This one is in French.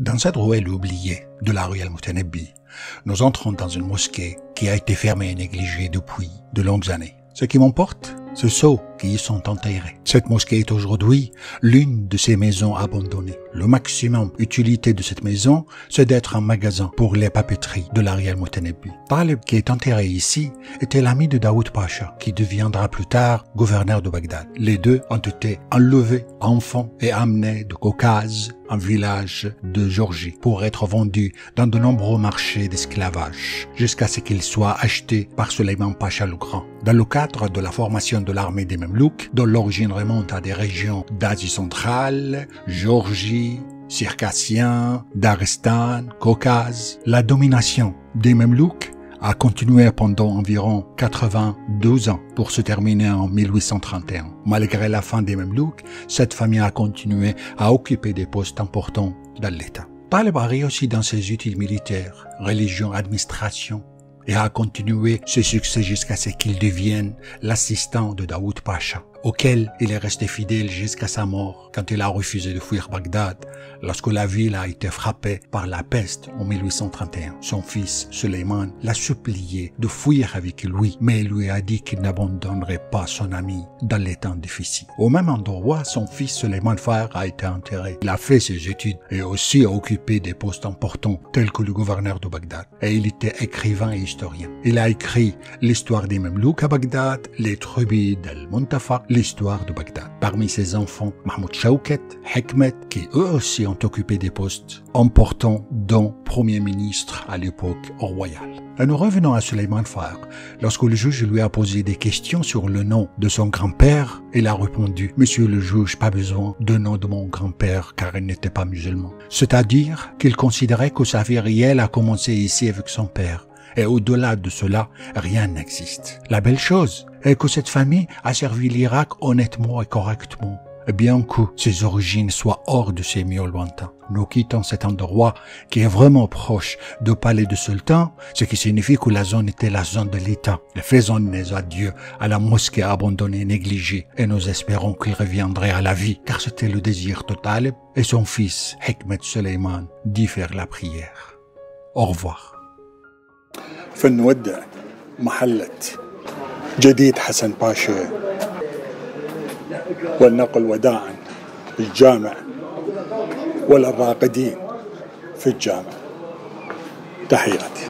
Dans cette ruelle oubliée de la rue Al-Moutanabbi, nous entrons dans une mosquée qui a été fermée et négligée depuis de longues années. Ce qui m'emporte, ce ceux qui y sont enterrés. Cette mosquée est aujourd'hui l'une de ces maisons abandonnées. Le maximum utilité de cette maison, c'est d'être un magasin pour les papeteries de la rue Al-Moutanabbi. Taleb, qui est enterré ici, était l'ami de Daoud Pacha, qui deviendra plus tard gouverneur de Bagdad. Les deux ont été enlevés, enfants, et amenés de Caucase, un village de Géorgie, pour être vendus dans de nombreux marchés d'esclavage, jusqu'à ce qu'ils soient achetés par Suleiman Pacha le Grand. Dans le cadre de la formation de l'armée des Mamelouks, dont l'origine remonte à des régions d'Asie centrale, Géorgie, Circassien, Daghestan, Caucase, la domination des Mamelouks a continué pendant environ 92 ans pour se terminer en 1831. Malgré la fin des Mamelouks, cette famille a continué à occuper des postes importants dans l'État. Taleb a réussi dans ses études militaires, religion, administration, et a continué ses succès jusqu'à ce qu'il devienne l'assistant de Daoud Pacha, auquel il est resté fidèle jusqu'à sa mort quand il a refusé de fuir Bagdad lorsque la ville a été frappée par la peste en 1831. Son fils, Suleiman, l'a supplié de fuir avec lui, mais il lui a dit qu'il n'abandonnerait pas son ami dans les temps difficiles. Au même endroit, son fils Suleiman Far a été enterré. Il a fait ses études et aussi a occupé des postes importants tels que le gouverneur de Bagdad. Et il était écrivain et historien. Il a écrit l'histoire des Mamelouks à Bagdad, les tribus d'Al-Muntafaq, l'histoire de Bagdad. Parmi ses enfants, Mahmoud Chauket, Hekmet, qui eux aussi ont occupé des postes importants, dont Premier ministre à l'époque royale. Et nous revenons à Suleiman Far. Lorsque le juge lui a posé des questions sur le nom de son grand-père, il a répondu « Monsieur le juge, pas besoin de nom de mon grand-père car il n'était pas musulman ». C'est-à-dire qu'il considérait que sa vie réelle a commencé ici avec son père. Et au-delà de cela, rien n'existe. La belle chose est que cette famille a servi l'Irak honnêtement et correctement, bien que ses origines soient hors de ces milieux lointains. Nous quittons cet endroit qui est vraiment proche du palais du sultan, ce qui signifie que la zone était la zone de l'État. Et faisons nos adieux à la mosquée abandonnée et négligée, et nous espérons qu'il reviendrait à la vie, car c'était le désir de Taleb, et son fils, Hekmet Suleiman, d'y faire la prière. Au revoir. فنودع محلة جديد حسن باشا ولنقل وداعا للجامع وللراقدين في الجامع. تحياتي.